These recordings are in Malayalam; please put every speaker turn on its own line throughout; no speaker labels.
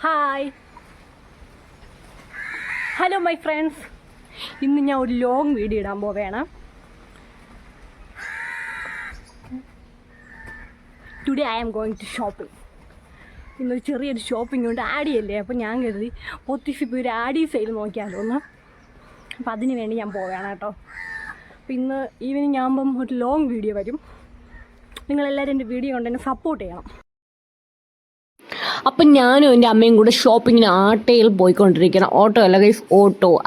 ഹായ് ഹലോ മൈ ഫ്രണ്ട്സ്, ഇന്ന് ഞാൻ ഒരു ലോങ് വീഡിയോ ഇടാൻ പോവുകയാണ്. Today I am going to shopping. ഇന്നൊരു ചെറിയൊരു ഷോപ്പിംഗ് ഉണ്ട്, ആഡിയല്ലേ. അപ്പോൾ ഞാൻ കരുതി പോത്തിഫിപ്പോൾ ഒരു ആഡി സെയിൽ നോക്കിയാലോ ഒന്ന്. അപ്പോൾ അതിന് വേണ്ടി ഞാൻ പോവുകയാണ് കേട്ടോ. അപ്പോൾ ഇന്ന് ഈവനിങ് ആകുമ്പം ഒരു ലോങ് വീഡിയോ വരും. നിങ്ങളെല്ലാവരും എൻ്റെ വീഡിയോ കൊണ്ട് എന്നെ സപ്പോർട്ട് ചെയ്യണം. അപ്പം ഞാനും എൻ്റെ അമ്മയും കൂടെ ഷോപ്പിങ്ങിന് ആട്ടയിൽ പോയിക്കൊണ്ടിരിക്കണം. ഓട്ടോ അല്ല ഗൈസ്,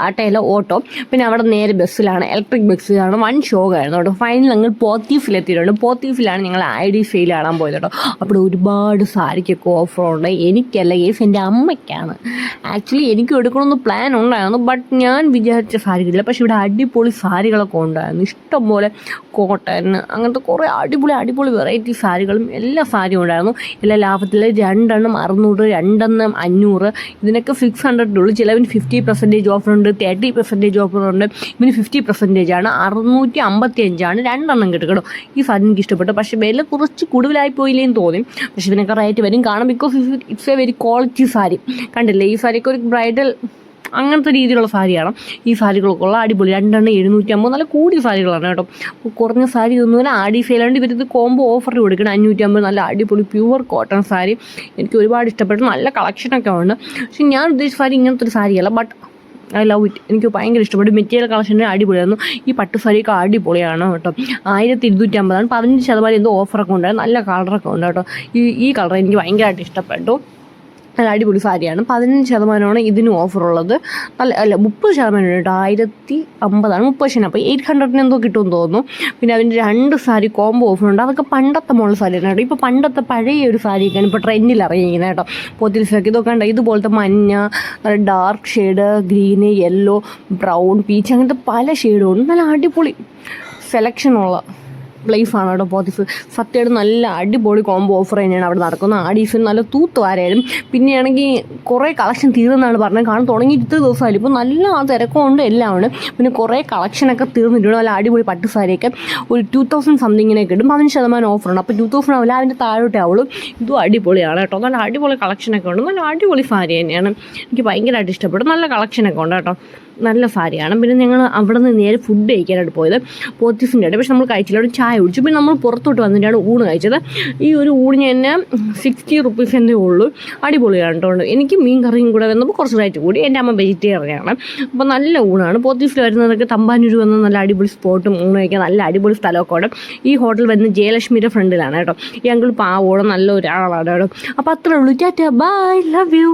ആട്ടയല്ല ഓട്ടോ. പിന്നെ അവിടെ നേരെ ബസ്സിലാണ്, ഇലക്ട്രിക് ബസ്സിലാണ്. വൺ ഷോ ആയിരുന്നു കേട്ടോ. ഫൈനൽ ഞങ്ങൾ പോത്തീഫിലെത്തിയിട്ടുണ്ട്. പോത്തീഫിലാണ് ഞങ്ങൾ ID സെയിൽ കാണാൻ പോയത് കേട്ടോ. അപ്പോൾ ഒരുപാട് സാരിക്കൊക്കെ ഓഫറുണ്ട്. എനിക്കല്ല ഗൈസ്, എൻ്റെ അമ്മയ്ക്കാണ്. ആക്ച്വലി എനിക്ക് എടുക്കണമെന്ന് പ്ലാൻ ഉണ്ടായിരുന്നു, ബട്ട് ഞാൻ വിചാരിച്ച സാരികളില്ല. പക്ഷേ ഇവിടെ അടിപൊളി സാരികളൊക്കെ ഉണ്ടായിരുന്നു. ഇഷ്ടംപോലെ കോട്ടൺ, അങ്ങനത്തെ കുറേ അടിപൊളി വെറൈറ്റി സാരികളും എല്ലാ സാരിയും ഉണ്ടായിരുന്നു. എല്ലാ ലാഭത്തിൽ 2 എണ്ണം 600, 2 എണ്ണം 500. ഇതിനൊക്കെ 600 ഉള്ളൂ. ചിലവിന് 50% ഓഫറുണ്ട്, 30% ഓഫറുണ്ട്. ഇവന് 50% ആണ്. 655 2 എണ്ണം കിട്ടും കേട്ടോ. ഈ സാരി എനിക്ക് ഇഷ്ടപ്പെട്ടു. പക്ഷേ വില കുറച്ച് കൂടുതലായി പോയില്ലേന്ന് തോന്നി. പക്ഷേ ഇതിനൊക്കെ റേറ്റ് വരും കാരണം because it's A very quality sari. കണ്ടില്ലേ, ഈ സാരിയൊക്കെ ഒരു ബ്രൈഡൽ അങ്ങനത്തെ രീതിയിലുള്ള സാരിയാണ്. ഈ സാരികളൊക്കെ ഉള്ള അടിപൊളി 2 എണ്ണം 750, നല്ല കൂടിയ സാരികളാണ് കേട്ടോ. കുറഞ്ഞ സാരി ഒന്നുമില്ല. ആഡി സെയിലാണ്ട് ഇവരിത് കോംബോ ഓഫർ കൊടുക്കണം 550. നല്ല അടിപൊളി പ്യുവർ കോട്ടൺ സാരി എനിക്ക് ഒരുപാട് ഇഷ്ടപ്പെട്ടു. നല്ല കളക്ഷനൊക്കെ ഉണ്ട്. പക്ഷെ ഞാൻ ഉദ്ദേശിച്ച സാരി ഇങ്ങനത്തെ ഒരു സാരിയല്ല, ബട്ട് ഐ ലവ് ഇറ്റ്. എനിക്ക് ഭയങ്കര ഇഷ്ടപ്പെട്ടു. മെറ്റീരിയൽ കളക്ഷന് അടിപൊളിയായിരുന്നു. ഈ പട്ട് സാരിയൊക്കെ അടിപൊളിയാണ് കേട്ടോ. 1250, 15% എന്തോ ഓഫറൊക്കെ ഉണ്ടായിരുന്നു. നല്ല കളറൊക്കെ ഉണ്ട് കേട്ടോ. ഈ കളർ എനിക്ക് ഭയങ്കരമായിട്ട് ഇഷ്ടപ്പെട്ടു. നല്ല അടിപൊളി സാരിയാണ്. 15% ഇതിന് ഓഫറുള്ളത്. നല്ല 30% കേട്ടോ. 1050, 30%. അപ്പോൾ 800 എന്തോ കിട്ടുമെന്ന് തോന്നുന്നു. പിന്നെ അതിൻ്റെ 2 സാരി കോംബോ ഓഫറുണ്ട്. അതൊക്കെ പണ്ടത്തെ മോഡൽ സാരിയാണ് കേട്ടോ. ഇപ്പോൾ പണ്ടത്തെ പഴയ ഒരു സാരിയൊക്കെയാണ് ഇപ്പോൾ ട്രെൻഡിൽ ഇറങ്ങിയിരിക്കുന്നത് കേട്ടോ. പോത്തിൽസൊക്കെ ഇതൊക്കെ ഉണ്ട്. ഇതുപോലത്തെ മഞ്ഞ, നല്ല dark shade, green, yellow, brown, peach, അങ്ങനത്തെ പല ഷെയ്ഡും ഉണ്ട്. നല്ല അടിപൊളി സെലക്ഷനുള്ള പ്ലേസാണ് കേട്ടോ പോത്തിഫ്. സത്യമായിട്ട് നല്ല അടിപൊളി കോംബോ ഓഫർ തന്നെയാണ് അവിടെ നടക്കുന്നത്. ആഡീസിൽ നല്ല തൂത്തുവാരായാലും. പിന്നെയാണെങ്കിൽ കുറേ കളക്ഷൻ തീർന്നാണ് പറഞ്ഞത്. കാരണം തുടങ്ങിയിട്ട് ഇത്ര ദിവസമായാലും ഇപ്പോൾ നല്ല തിരക്കമുണ്ട്, എല്ലാം ഉണ്ട്. പിന്നെ കുറേ കളക്ഷനൊക്കെ തീർന്നിട്ടുണ്ട്. നല്ല അടിപൊളി പട്ട് സാരിയൊക്കെ ഒരു 2000 സംതിങ്ങിനെ കിട്ടും. 15% ഓഫറുണ്ട്. അപ്പോൾ 2000 ആവില്ല, അതിൻ്റെ താഴോട്ടേ ആവുള്ളൂ. ഇതും അടിപൊളിയാണ് കേട്ടോ. നല്ല അടിപൊളി കളക്ഷനൊക്കെ ഉണ്ട്. നല്ല അടിപൊളി സാരി തന്നെയാണ്. എനിക്ക് ഭയങ്കരമായിട്ട് ഇഷ്ടപ്പെട്ടു. നല്ല കളക്ഷനൊക്കെ ഉണ്ട് കേട്ടോ. നല്ല സാരിയാണ്. പിന്നെ ഞങ്ങൾ അവിടെ നിന്ന് നേരെ ഫുഡ് കഴിക്കാനായിട്ട് പോയത് പോത്തിഫിൻ്റെ ആണ്. പക്ഷെ നമ്മൾ കഴിച്ചില്ല, അവിടെ ചായ കുടിച്ചു. പിന്നെ നമ്മൾ പുറത്തോട്ട് വന്നിട്ടാണ് ഊണ് കഴിച്ചത്. ഈ ഒരു ഊണിന് തന്നെ 60 റുപ്പീസ് എന്നേ ഉള്ളൂ. അടിപൊളിയാണ് കേട്ടോ. എനിക്ക് മീൻ കറിയും കൂടെ വന്നപ്പോൾ കുറച്ച് റേറ്റ് കൂടി. എൻ്റെ അമ്മ വെജിറ്റേറിയനാണ്. അപ്പോൾ നല്ല ഊണാണ്. പോത്തിഫിൽ വരുന്നതൊക്കെ തമ്പാനൂർ വന്ന നല്ല അടിപൊളി സ്പോട്ടും ഊണ് കഴിക്കാൻ നല്ല അടിപൊളി സ്ഥലമൊക്കെ ഉണ്ട്. ഈ ഹോട്ടൽ വരുന്നത് ജയലക്ഷ്മിയുടെ ഫ്രണ്ടിലാണ് കേട്ടോ. ഈ അങ്കിൾ പാവോടെ നല്ല ഒരാളാണ് കേട്ടോ. അപ്പോൾ അത്രേ ഉള്ളൂ. Tata, bye, love U.